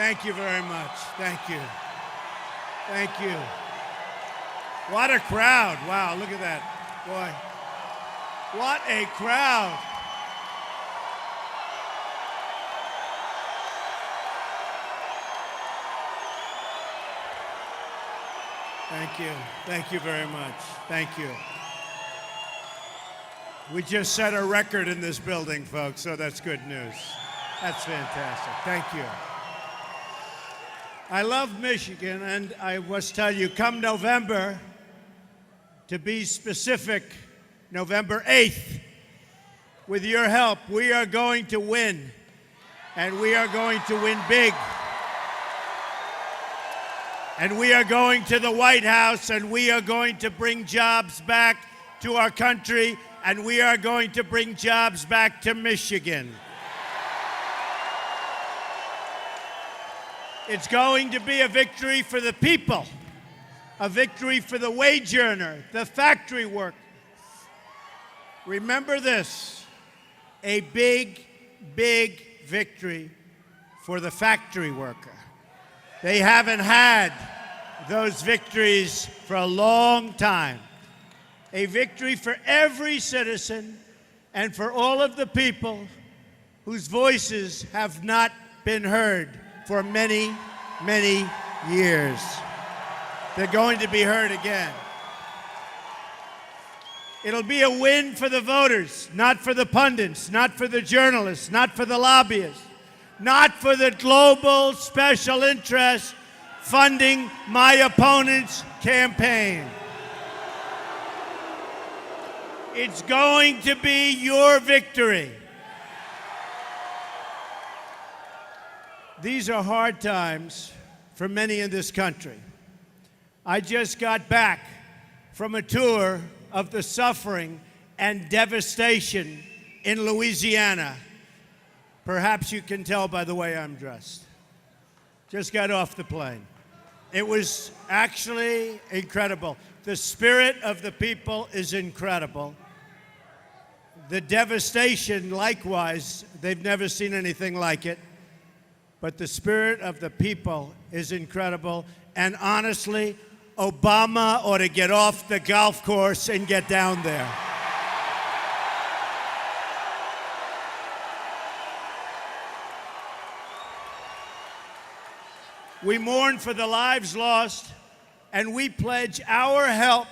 Thank you very much. Thank you. Thank you. What a crowd. Wow, look at that. Boy. What a crowd. Thank you. Thank you very much. Thank you. We just set a record in this building, folks, so that's good news. That's fantastic. Thank you. I love Michigan, and I must tell you, come November, to be specific, November 8th, with your help, we are going to win, and we are going to win big. And we are going to the White House, and we are going to bring jobs back to our country, and we are going to bring jobs back to Michigan. It's going to be a victory for the people, a victory for the wage earner, the factory worker. Remember this, a big, big victory for the factory worker. They haven't had those victories for a long time. A victory for every citizen and for all of the people whose voices have not been heard for many, many years. They're going to be heard again. It'll be a win for the voters, not for the pundits, not for the journalists, not for the lobbyists, not for the global special interests funding my opponent's campaign. It's going to be your victory. These are hard times for many in this country. I just got back from a tour of the suffering and devastation in Louisiana. Perhaps you can tell by the way I'm dressed. Just got off the plane. It was actually incredible. The spirit of the people is incredible. The devastation, likewise, they've never seen anything like it. But the spirit of the people is incredible. And honestly, Obama ought to get off the golf course and get down there. We mourn for the lives lost, and we pledge our help,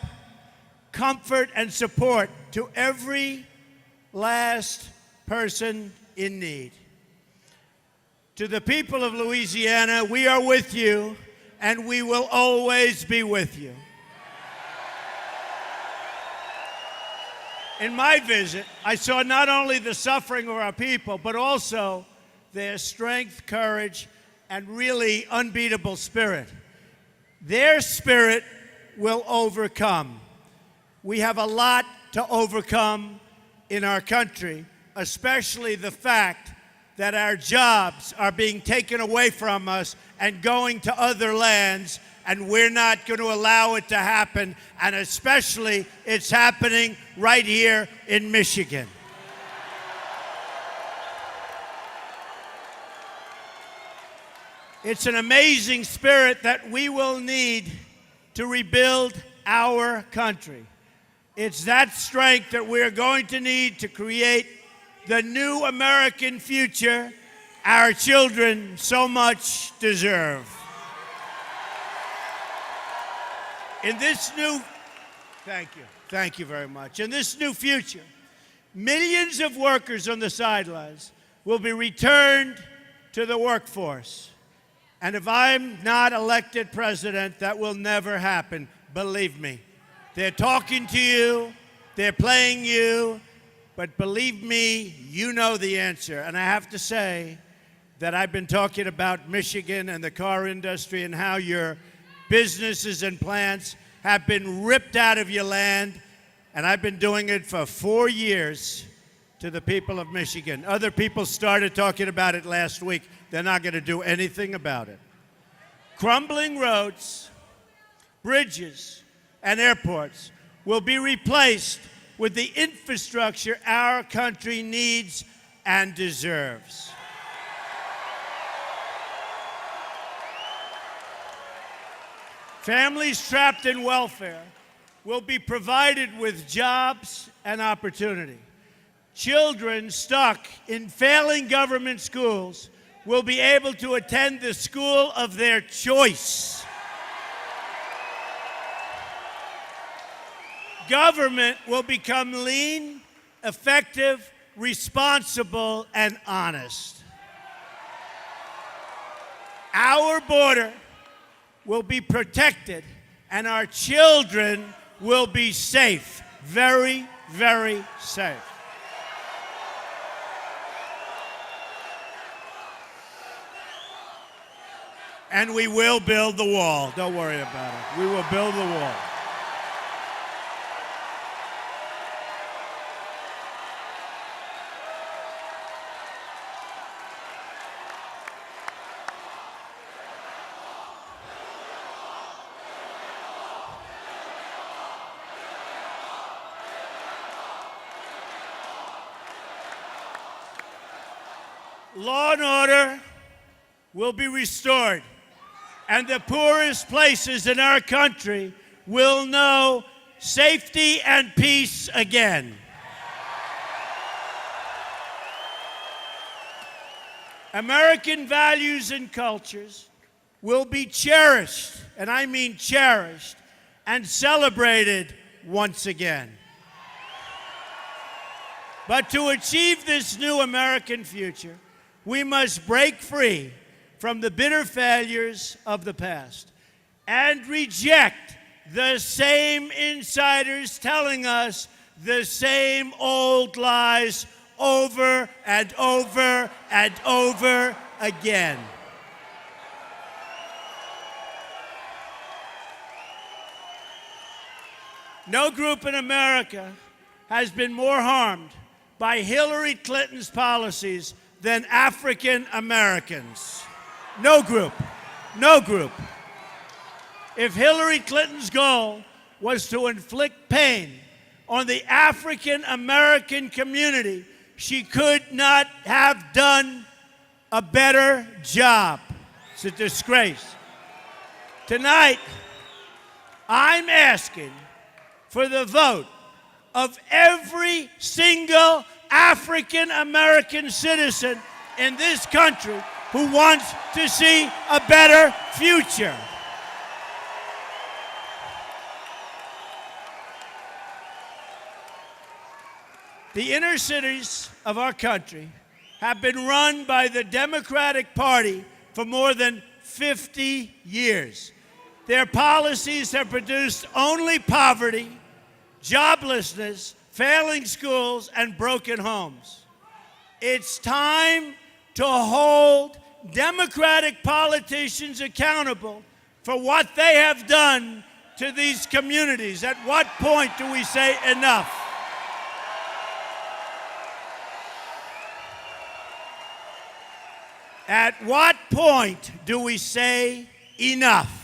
comfort, and support to every last person in need. To the people of Louisiana, we are with you, and we will always be with you. In my visit, I saw not only the suffering of our people, but also their strength, courage, and really unbeatable spirit. Their spirit will overcome. We have a lot to overcome in our country, especially the fact that our jobs are being taken away from us and going to other lands, and we're not going to allow it to happen, and especially it's happening right here in Michigan. It's an amazing spirit that we will need to rebuild our country. It's that strength that we're going to need to create the new American future our children so much deserve. In this new, thank you very much. In this new future, millions of workers on the sidelines will be returned to the workforce. And if I'm not elected president, that will never happen. Believe me. They're talking to you, they're playing you, but believe me, you know the answer. And I have to say that I've been talking about Michigan and the car industry and how your businesses and plants have been ripped out of your land. And I've been doing it for 4 years to the people of Michigan. Other people started talking about it last week. They're not going to do anything about it. Crumbling roads, bridges, and airports will be replaced with the infrastructure our country needs and deserves. Families trapped in welfare will be provided with jobs and opportunity. Children stuck in failing government schools will be able to attend the school of their choice. Government will become lean, effective, responsible, and honest. Our border will be protected, and our children will be safe. Very, very safe. And we will build the wall. Don't worry about it. We will build the wall. Law and order will be restored, and the poorest places in our country will know safety and peace again. American values and cultures will be cherished, and I mean cherished, and celebrated once again. But to achieve this new American future, we must break free from the bitter failures of the past and reject the same insiders telling us the same old lies over and over and over again. No group in America has been more harmed by Hillary Clinton's policies than African Americans. No group. No group. If Hillary Clinton's goal was to inflict pain on the African American community, she could not have done a better job. It's a disgrace. Tonight, I'm asking for the vote of every single African American citizen in this country who wants to see a better future. The inner cities of our country have been run by the Democratic Party for more than 50 years. Their policies have produced only poverty, joblessness, failing schools, and broken homes. It's time to hold Democratic politicians accountable for what they have done to these communities. At what point do we say enough? At what point do we say enough?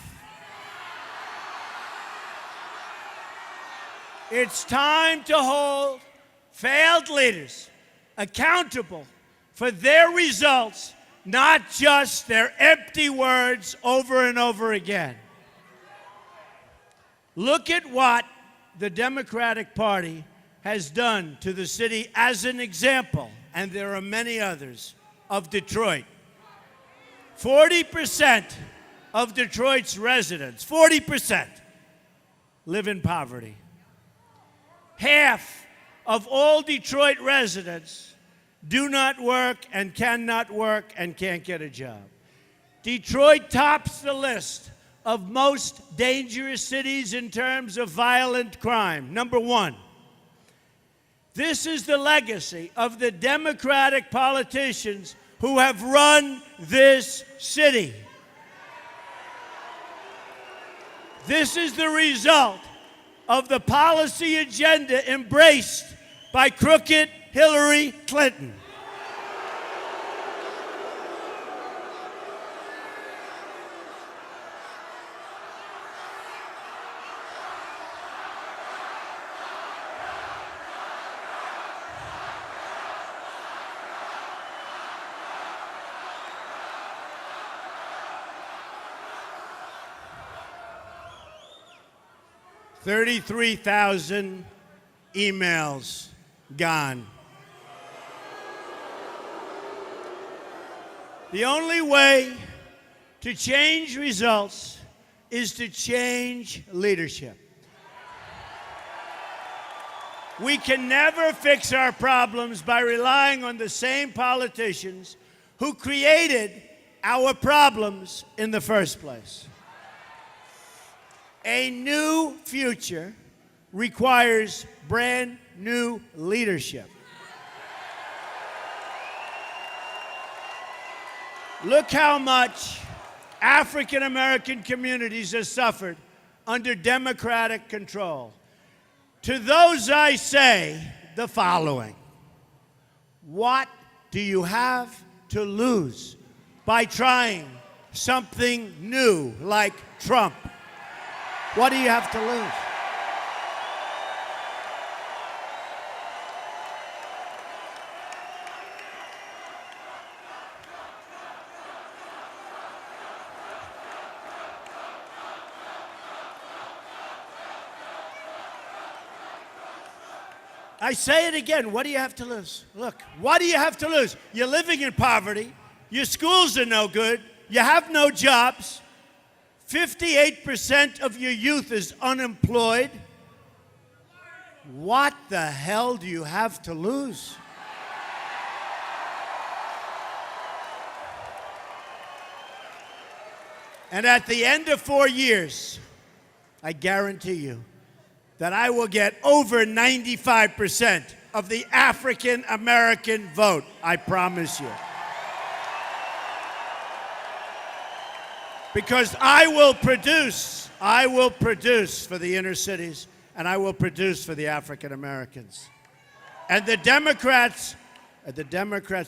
It's time to hold failed leaders accountable for their results, not just their empty words over and over again. Look at what the Democratic Party has done to the city as an example, and there are many others, of Detroit. 40% of Detroit's residents, 40%, live in poverty. Half of all Detroit residents do not work and cannot work and can't get a job. Detroit tops the list of most dangerous cities in terms of violent crime. Number one. This is the legacy of the Democratic politicians who have run this city. This is the result of the policy agenda embraced by crooked Hillary Clinton. 33,000 emails gone. The only way to change results is to change leadership. We can never fix our problems by relying on the same politicians who created our problems in the first place. A new future requires brand new leadership. Look how much African American communities have suffered under Democratic control. To those I say the following: what do you have to lose by trying something new like Trump? What do you have to lose? I say it again, what do you have to lose? Look, what do you have to lose? You're living in poverty, your schools are no good, you have no jobs, 58% of your youth is unemployed. What the hell do you have to lose? And at the end of 4 years, I guarantee you that I will get over 95% of the African American vote. I promise you. Because I will produce for the inner cities, and I will produce for the African Americans. And the Democrats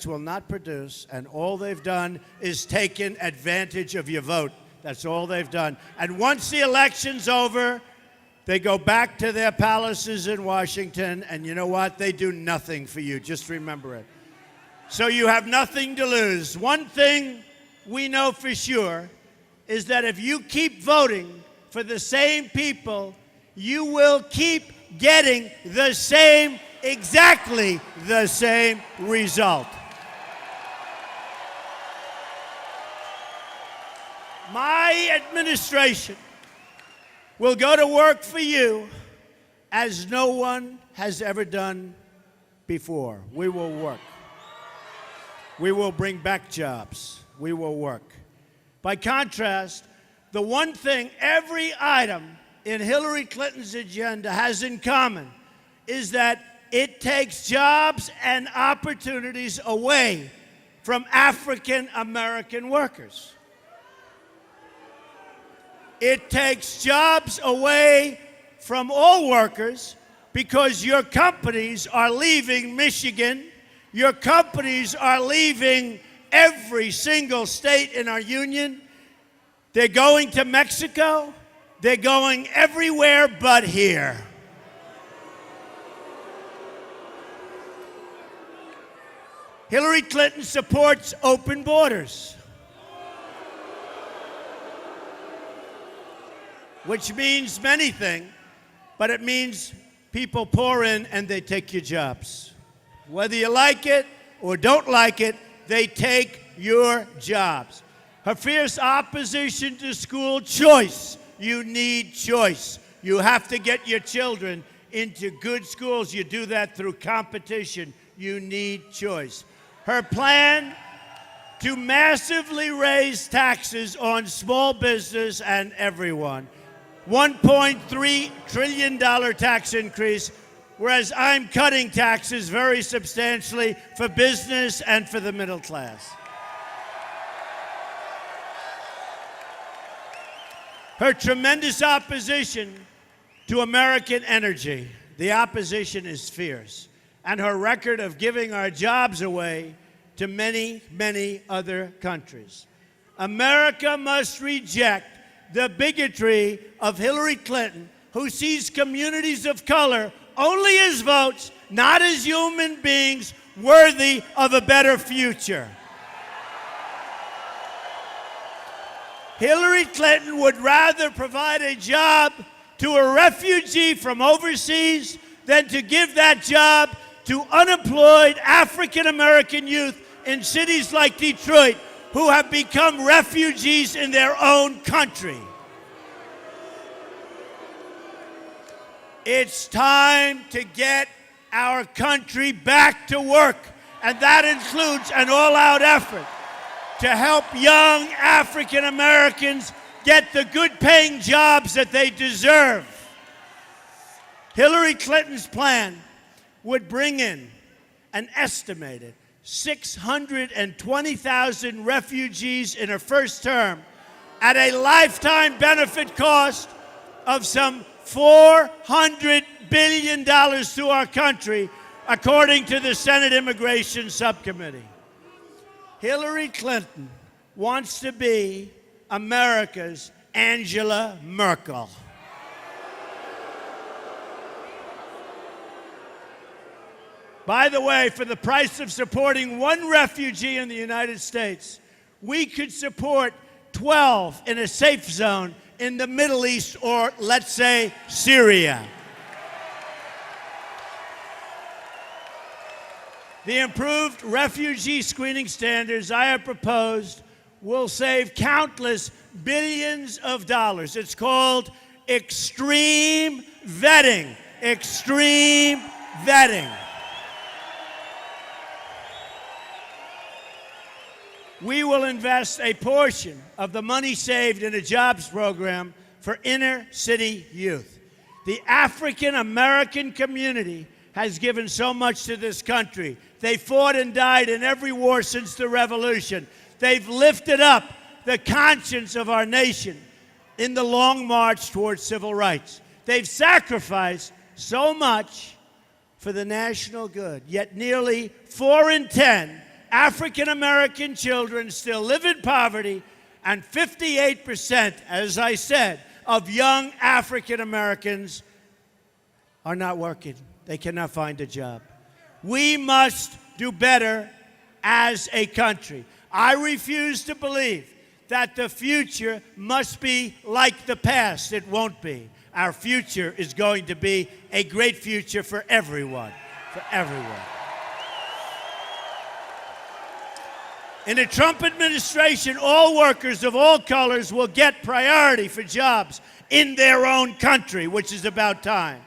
will not produce, and all they've done is taken advantage of your vote. That's all they've done. And once the election's over, they go back to their palaces in Washington, and you know what? They do nothing for you. Just remember it. So you have nothing to lose. One thing we know for sure is that if you keep voting for the same people, you will keep getting the same, exactly the same result. My administration will go to work for you as no one has ever done before. We will work. We will bring back jobs. We will work. By contrast, the one thing every item in Hillary Clinton's agenda has in common is that it takes jobs and opportunities away from African American workers. It takes jobs away from all workers because your companies are leaving Michigan, your companies are leaving every single state in our union. They're going to Mexico. They're going everywhere but here. Hillary Clinton supports open borders, which means many things, but it means people pour in and they take your jobs. Whether you like it or don't like it, they take your jobs. Her fierce opposition to school choice. You need choice. You have to get your children into good schools. You do that through competition. You need choice. Her plan to massively raise taxes on small business and everyone. $1.3 trillion tax increase, whereas I'm cutting taxes very substantially for business and for the middle class. Her tremendous opposition to American energy. The opposition is fierce. And her record of giving our jobs away to many, many other countries. America must reject the bigotry of Hillary Clinton, who sees communities of color only as votes, not as human beings worthy of a better future. Hillary Clinton would rather provide a job to a refugee from overseas than to give that job to unemployed African American youth in cities like Detroit who have become refugees in their own country. It's time to get our country back to work, and that includes an all-out effort to help young African Americans get the good-paying jobs that they deserve. Hillary Clinton's plan would bring in an estimated 620,000 refugees in her first term at a lifetime benefit cost of some $400 billion to our country, according to the Senate Immigration Subcommittee. Hillary Clinton wants to be America's Angela Merkel. By the way, for the price of supporting one refugee in the United States, we could support 12 in a safe zone in the Middle East, or let's say Syria. The improved refugee screening standards I have proposed will save countless billions of dollars. It's called extreme vetting. Extreme vetting. We will invest a portion of the money saved in a jobs program for inner city youth. The African American community has given so much to this country. They fought and died in every war since the Revolution. They've lifted up the conscience of our nation in the long march towards civil rights. They've sacrificed so much for the national good, yet nearly 4 in 10 African American children still live in poverty, and 58%, as I said, of young African Americans are not working. They cannot find a job. We must do better as a country. I refuse to believe that the future must be like the past. It won't be. Our future is going to be a great future for everyone. For everyone. In the Trump administration, all workers of all colors will get priority for jobs in their own country, which is about time.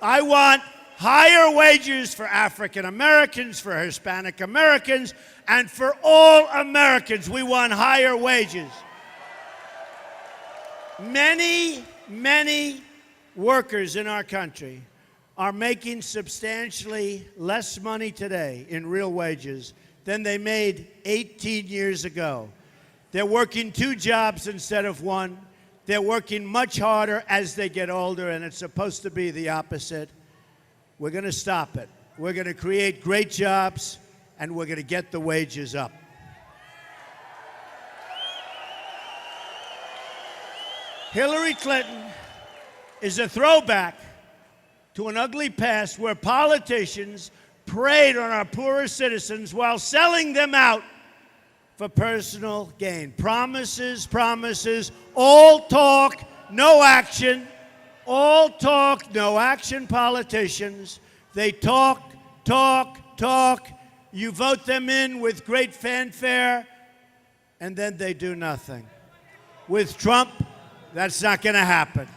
I want higher wages for African Americans, for Hispanic Americans, and for all Americans. We want higher wages. Many, many workers in our country are making substantially less money today in real wages than they made 18 years ago. They're working 2 jobs instead of 1. They're working much harder as they get older, and it's supposed to be the opposite. We're going to stop it. We're going to create great jobs, and we're going to get the wages up. Hillary Clinton is a throwback to an ugly past where politicians preyed on our poorer citizens while selling them out for personal gain. Promises, promises, all talk, no action. All talk, no action politicians. They talk, talk, talk. You vote them in with great fanfare, and then they do nothing. With Trump, that's not going to happen.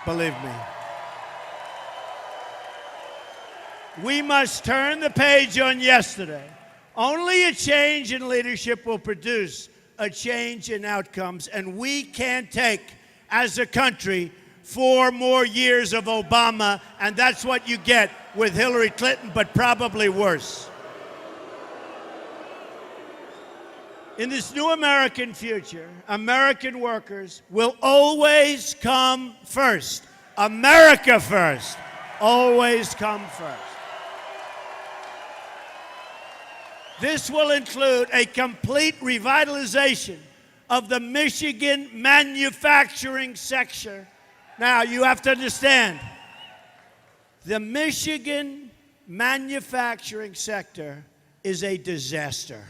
Believe me. We must turn the page on yesterday. Only a change in leadership will produce a change in outcomes, and we can't take, as a country, 4 more years of Obama, and that's what you get with Hillary Clinton, but probably worse. In this new American future, American workers will always come first. America first. Always come first. This will include a complete revitalization of the Michigan manufacturing sector. Now, you have to understand, the Michigan manufacturing sector is a disaster.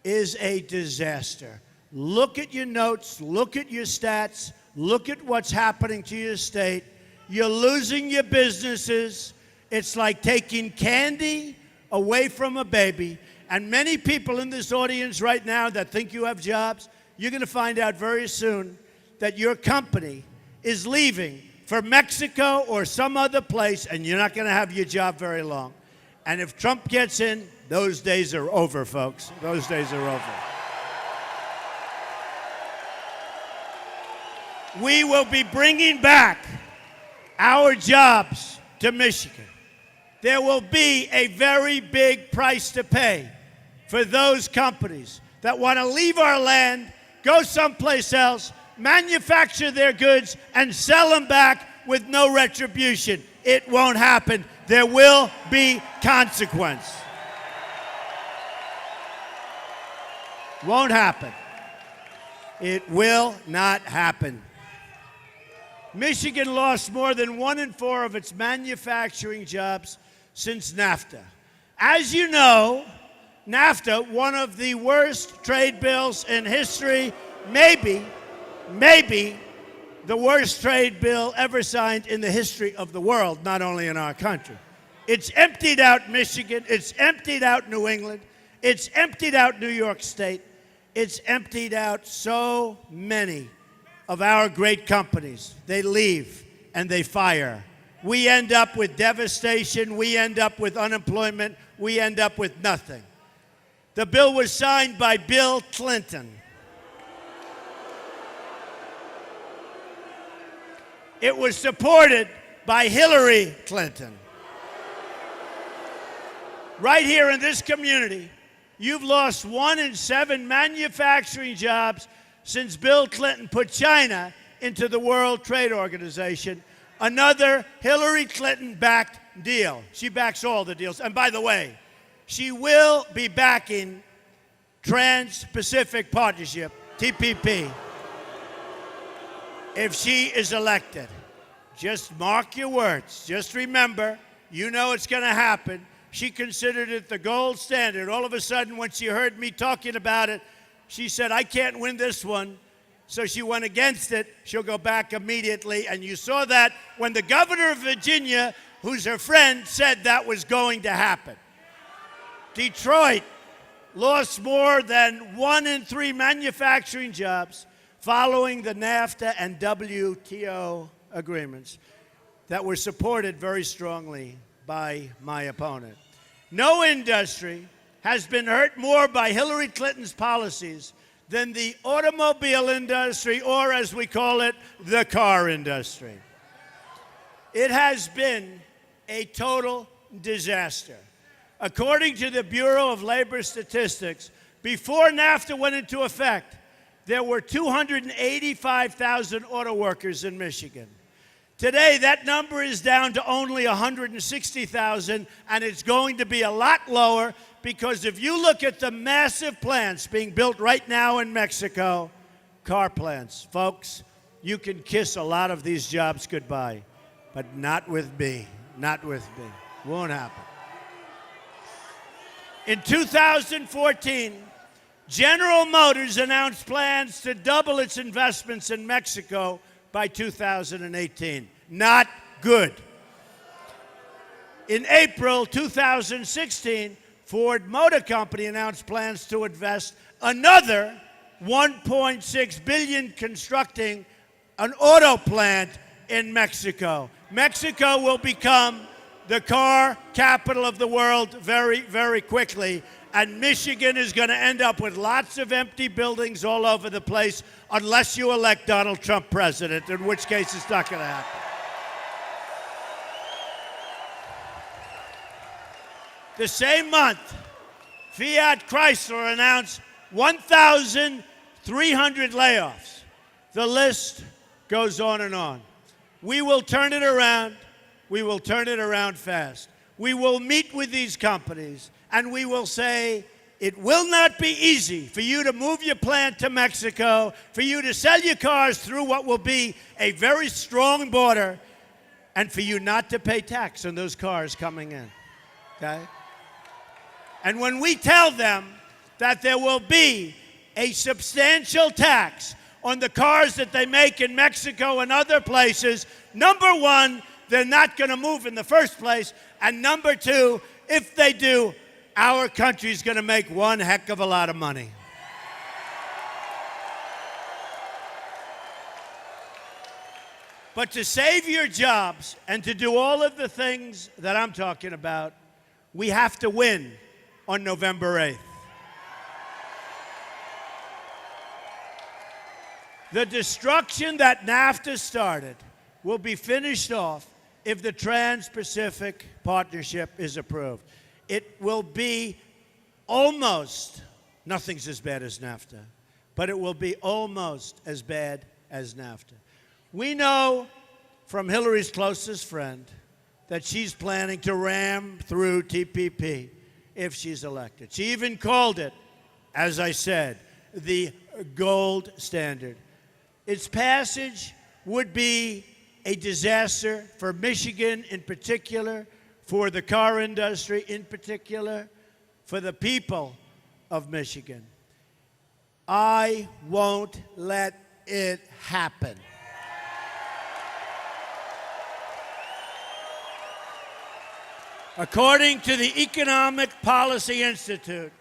Is a disaster. Look at your notes, look at your stats. Look at what's happening to your state. You're losing your businesses. It's like taking candy away from a baby. And many people in this audience right now that think you have jobs, you're going to find out very soon that your company is leaving for Mexico or some other place, and you're not going to have your job very long. And if Trump gets in, those days are over, folks. Those days are over. We will be bringing back our jobs to Michigan. There will be a very big price to pay for those companies that want to leave our land, go someplace else, manufacture their goods, and sell them back with no retribution. It won't happen. There will be consequence. Won't happen. It will not happen. Michigan lost more than 1 in 4 of its manufacturing jobs since NAFTA. As you know, NAFTA, one of the worst trade bills in history, maybe the worst trade bill ever signed in the history of the world, not only in our country. It's emptied out Michigan. It's emptied out New England. It's emptied out New York State. It's emptied out so many of our great companies. They leave and they fire. We end up with devastation. We end up with unemployment. We end up with nothing. The bill was signed by Bill Clinton. It was supported by Hillary Clinton. Right here in this community, you've lost 1 in 7 manufacturing jobs since Bill Clinton put China into the World Trade Organization. Another Hillary Clinton-backed deal. She backs all the deals. And by the way, she will be backing Trans-Pacific Partnership, TPP, if she is elected. Just mark your words. Just remember, you know it's going to happen. She considered it the gold standard. All of a sudden, when she heard me talking about it, she said, I can't win this one. So she went against it. She'll go back immediately. And you saw that when the governor of Virginia, who's her friend, said that was going to happen. Detroit lost more than 1 in 3 manufacturing jobs following the NAFTA and WTO agreements that were supported very strongly by my opponent. No industry has been hurt more by Hillary Clinton's policies than the automobile industry, or as we call it, the car industry. It has been a total disaster. According to the Bureau of Labor Statistics, before NAFTA went into effect, there were 285,000 auto workers in Michigan. Today, that number is down to only 160,000, and it's going to be a lot lower because if you look at the massive plants being built right now in Mexico, car plants, folks, you can kiss a lot of these jobs goodbye, but not with me, not with me. Won't happen. In 2014, General Motors announced plans to double its investments in Mexico by 2018. Not good. In April 2016, Ford Motor Company announced plans to invest another $1.6 billion constructing an auto plant in Mexico. Mexico will become the car capital of the world very, very quickly. And Michigan is going to end up with lots of empty buildings all over the place unless you elect Donald Trump president, in which case it's not going to happen. The same month, Fiat Chrysler announced 1,300 layoffs. The list goes on and on. We will turn it around. We will turn it around fast. We will meet with these companies, and we will say, it will not be easy for you to move your plant to Mexico, for you to sell your cars through what will be a very strong border, and for you not to pay tax on those cars coming in, okay? And when we tell them that there will be a substantial tax on the cars that they make in Mexico and other places, number one, they're not going to move in the first place. And number two, if they do, our country's going to make one heck of a lot of money. But to save your jobs and to do all of the things that I'm talking about, we have to win on November 8th. The destruction that NAFTA started will be finished off if the Trans-Pacific Partnership is approved. It will be almost, nothing's as bad as NAFTA, but it will be almost as bad as NAFTA. We know from Hillary's closest friend that she's planning to ram through TPP if she's elected. She even called it, as I said, the gold standard. Its passage would be a disaster for Michigan in particular, for the car industry in particular, for the people of Michigan. I won't let it happen. According to the Economic Policy Institute,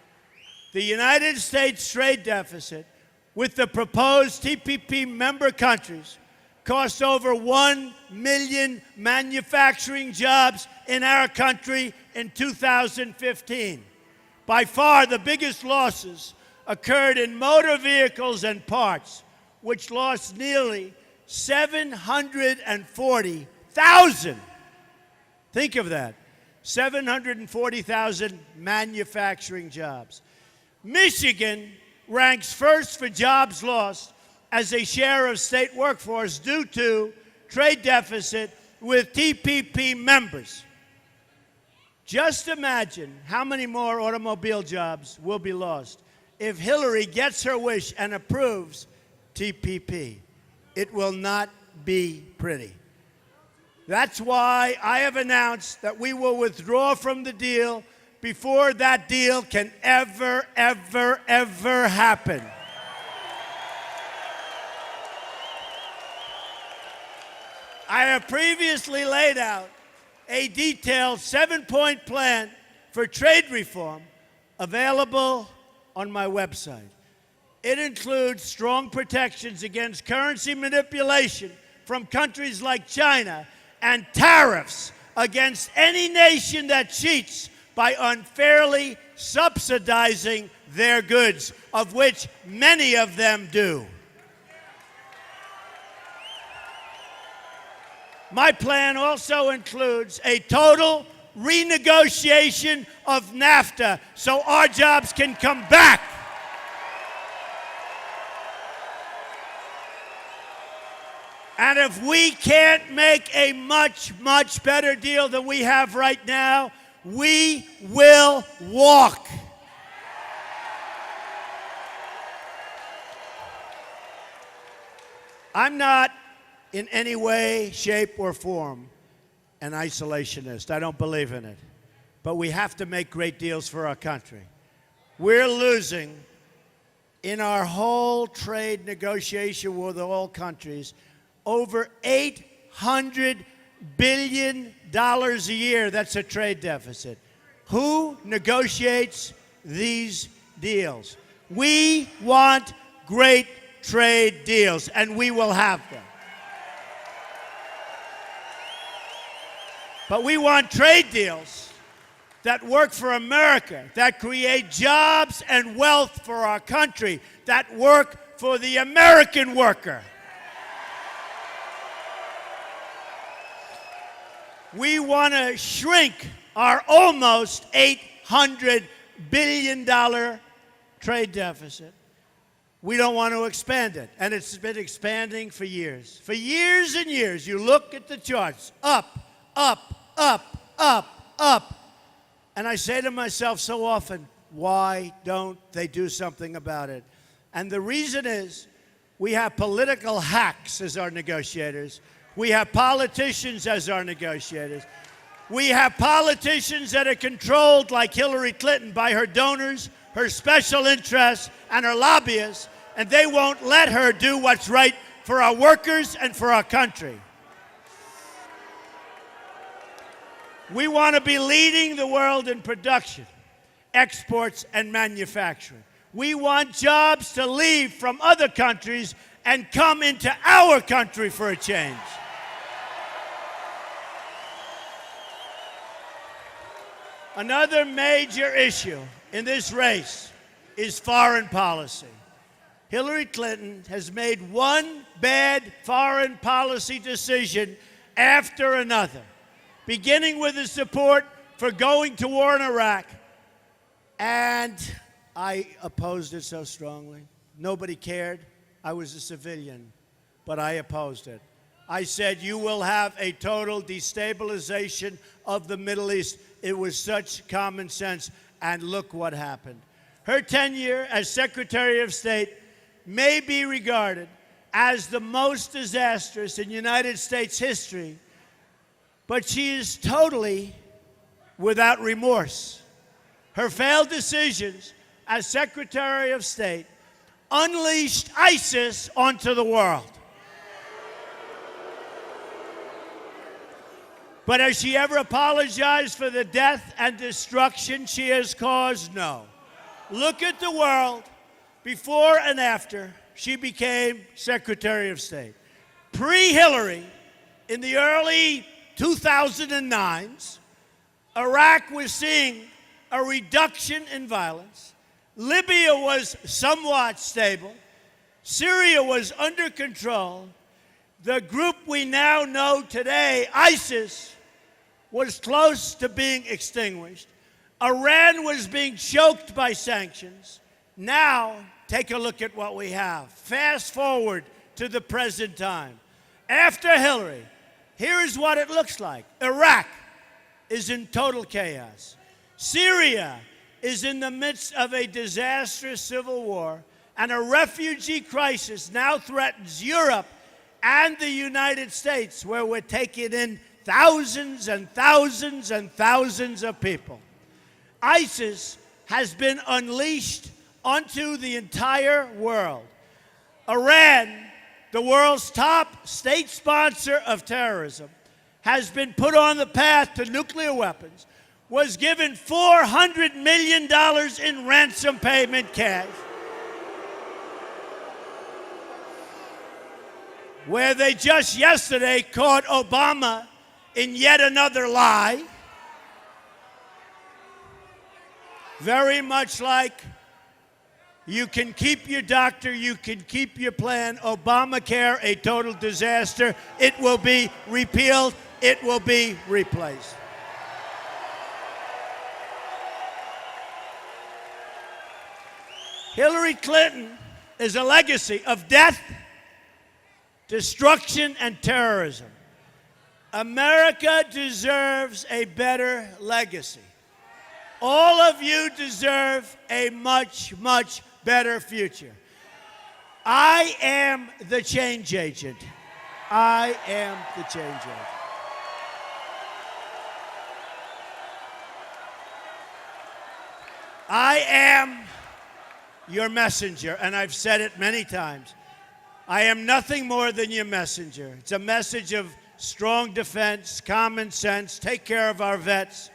the United States trade deficit with the proposed TPP member countries cost over 1 million manufacturing jobs in our country in 2015. By far, the biggest losses occurred in motor vehicles and parts, which lost nearly 740,000. Think of that. 740,000 manufacturing jobs. Michigan ranks first for jobs lost as a share of state workforce due to trade deficit with TPP members. Just imagine how many more automobile jobs will be lost if Hillary gets her wish and approves TPP. It will not be pretty. That's why I have announced that we will withdraw from the deal before that deal can ever happen. I have previously laid out a detailed 7-point plan for trade reform available on my website. It includes strong protections against currency manipulation from countries like China and tariffs against any nation that cheats by unfairly subsidizing their goods, of which many of them do. My plan also includes a total renegotiation of NAFTA so our jobs can come back. And if we can't make a much better deal than we have right now, we will walk. I'm not in any way, shape, or form an isolationist. I don't believe in it. But we have to make great deals for our country. We're losing in our whole trade negotiation with all countries over $800 billion a year. That's a trade deficit. Who negotiates these deals? We want great trade deals, and we will have them. But we want trade deals that work for America, that create jobs and wealth for our country, that work for the American worker. We want to shrink our almost $800 billion trade deficit. We don't want to expand it. And it's been expanding for years. For years and years, you look at the charts, up, up, up, up, up. And I say to myself so often, why don't they do something about it? And the reason is we have political hacks as our negotiators. We have politicians as our negotiators. We have politicians that are controlled, like Hillary Clinton, by her donors, her special interests, and her lobbyists, and they won't let her do what's right for our workers and for our country. We want to be leading the world in production, exports, and manufacturing. We want jobs to leave from other countries and come into our country for a change. Another major issue in this race is foreign policy. Hillary Clinton has made one bad foreign policy decision after another, beginning with the support for going to war in Iraq. And I opposed it so strongly. Nobody cared. I was a civilian, but I opposed it. I said, you will have a total destabilization of the Middle East. It was such common sense, and look what happened. Her tenure as Secretary of State may be regarded as the most disastrous in United States history, but she is totally without remorse. Her failed decisions as Secretary of State unleashed ISIS onto the world. But has she ever apologized for the death and destruction she has caused? No. Look at the world before and after she became Secretary of State. Pre-Hillary, in the early 2009s, Iraq was seeing a reduction in violence. Libya was somewhat stable. Syria was under control. The group we now know today, ISIS, was close to being extinguished. Iran was being choked by sanctions. Now, take a look at what we have. Fast forward to the present time. After Hillary, here is what it looks like. Iraq is in total chaos. Syria is in the midst of a disastrous civil war, and a refugee crisis now threatens Europe and the United States, where we're taking in thousands and thousands and thousands of people. ISIS has been unleashed onto the entire world. Iran, the world's top state sponsor of terrorism, has been put on the path to nuclear weapons, was given $400 million in ransom payment cash, where they just yesterday caught Obama in yet another lie, very much like you can keep your doctor, you can keep your plan. Obamacare, a total disaster. It will be repealed. It will be replaced. Hillary Clinton is a legacy of death, destruction, and terrorism. America deserves a better legacy. All of you deserve a much, much better future. I am the change agent. I am the change agent. I am your messenger, and I've said it many times. I am nothing more than your messenger. It's a message of strong defense, common sense, take care of our vets,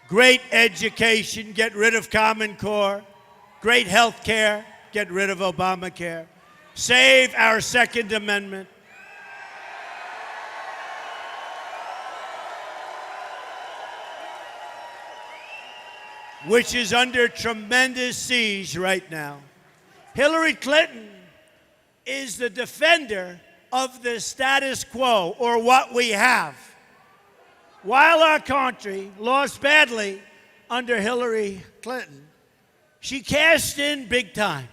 great education, get rid of Common Core, great health care, get rid of Obamacare, save our Second Amendment, which is under tremendous siege right now. Hillary Clinton is the defender of the status quo, or what we have. While our country lost badly under Hillary Clinton, she cashed in big time.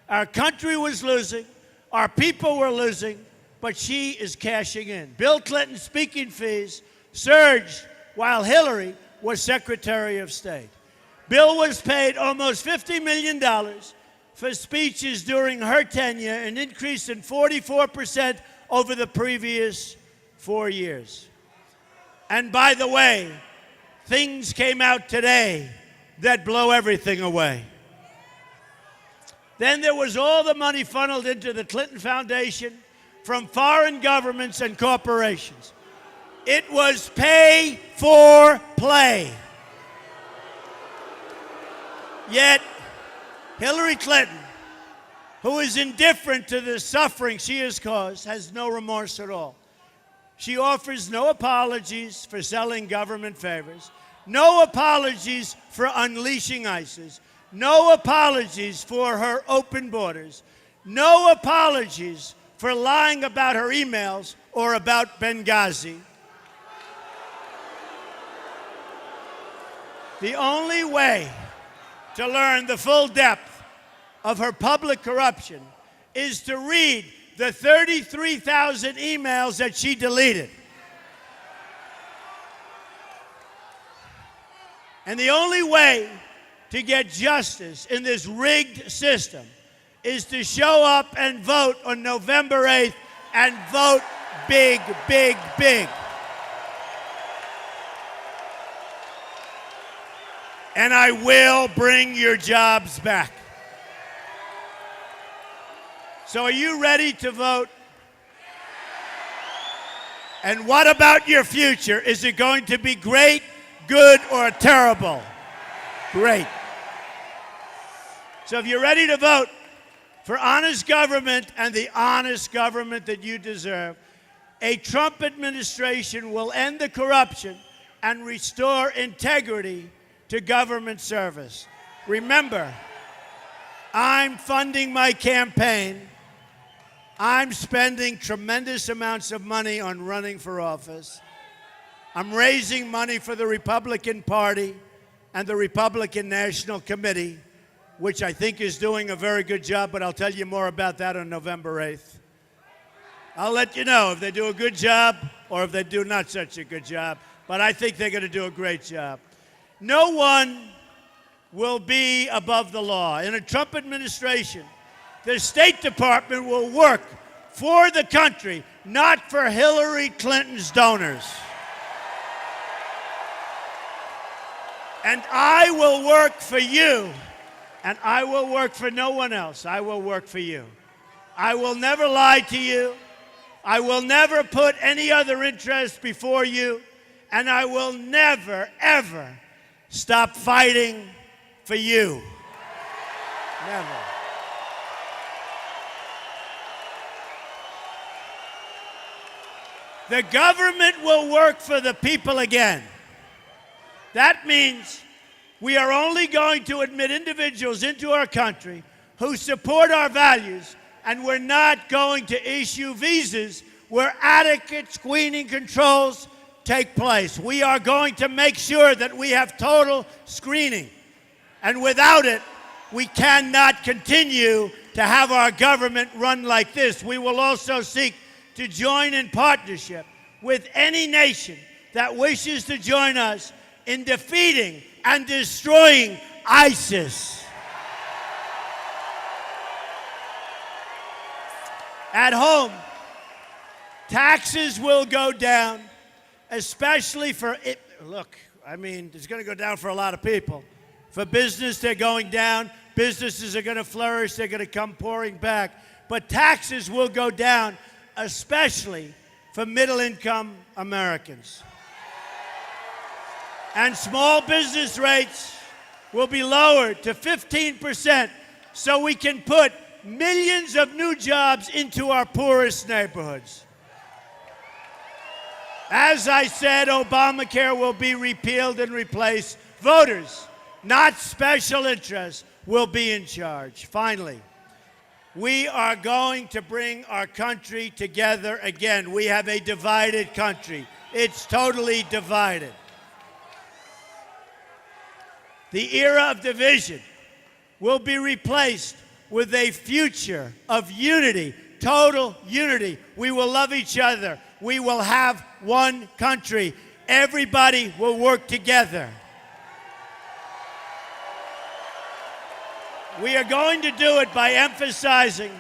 Our country was losing, our people were losing, but she is cashing in. Bill Clinton's speaking fees surged while Hillary was Secretary of State. Bill was paid almost $50 million for speeches during her tenure, an increase in 44% over the previous 4 years. And by the way, things came out today that blow everything away. Then there was all the money funneled into the Clinton Foundation from foreign governments and corporations. It was pay for play. Yet, Hillary Clinton, who is indifferent to the suffering she has caused, has no remorse at all. She offers no apologies for selling government favors, no apologies for unleashing ISIS, no apologies for her open borders, no apologies for lying about her emails or about Benghazi. The only way to learn the full depth of her public corruption is to read the 33,000 emails that she deleted. And the only way to get justice in this rigged system is to show up and vote on November 8th and vote big, big, big. And I will bring your jobs back. So are you ready to vote? And what about your future? Is it going to be great, good, or terrible? Great. So if you're ready to vote for honest government and the honest government that you deserve, a Trump administration will end the corruption and restore integrity to government service. Remember, I'm funding my campaign. I'm spending tremendous amounts of money on running for office. I'm raising money for the Republican Party and the Republican National Committee, which I think is doing a very good job, but I'll tell you more about that on November 8th. I'll let you know if they do a good job or if they do not such a good job, but I think they're going to do a great job. No one will be above the law. In a Trump administration, the State Department will work for the country, not for Hillary Clinton's donors. And I will work for you, and I will work for no one else. I will work for you. I will never lie to you. I will never put any other interest before you, and I will never, ever stop fighting for you. Never. The government will work for the people again. That means we are only going to admit individuals into our country who support our values, and we're not going to issue visas where adequate screening controls take place. We are going to make sure that we have total screening. And without it, we cannot continue to have our government run like this. We will also seek to join in partnership with any nation that wishes to join us in defeating and destroying ISIS. At home, taxes will go down, especially for it. Look, I mean, it's going to go down for a lot of people. For business, they're going down. Businesses are going to flourish. They're going to come pouring back. But taxes will go down, especially for middle-income Americans. And small business rates will be lowered to 15% so we can put millions of new jobs into our poorest neighborhoods. As I said, Obamacare will be repealed and replaced. Voters, not special interests, will be in charge. Finally, we are going to bring our country together again. We have a divided country. It's totally divided. The era of division will be replaced with a future of unity, total unity. We will love each other. We will have one country. Everybody will work together. We are going to do it by emphasizing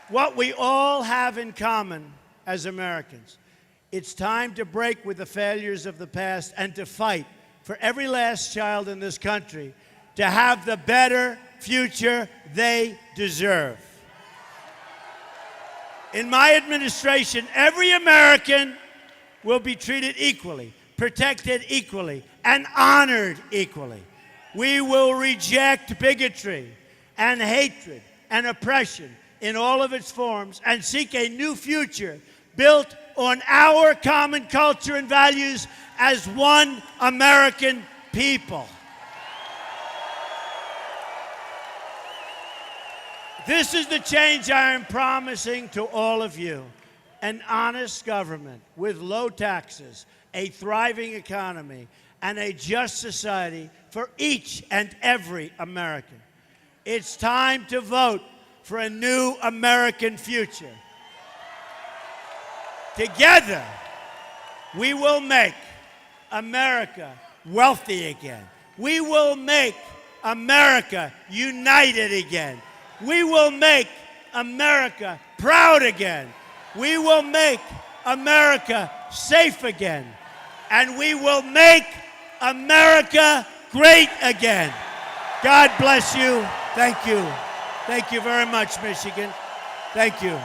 what we all have in common as Americans. It's time to break with the failures of the past and to fight for every last child in this country to have the better, future they deserve. In my administration, every American will be treated equally, protected equally, and honored equally. We will reject bigotry and hatred and oppression in all of its forms and seek a new future built on our common culture and values as one American people. This is the change I am promising to all of you. An honest government with low taxes, a thriving economy, and a just society for each and every American. It's time to vote for a new American future. Together, we will make America wealthy again. We will make America united again. We will make America proud again. We will make America safe again. And we will make America great again. God bless you. Thank you. Thank you very much, Michigan. Thank you.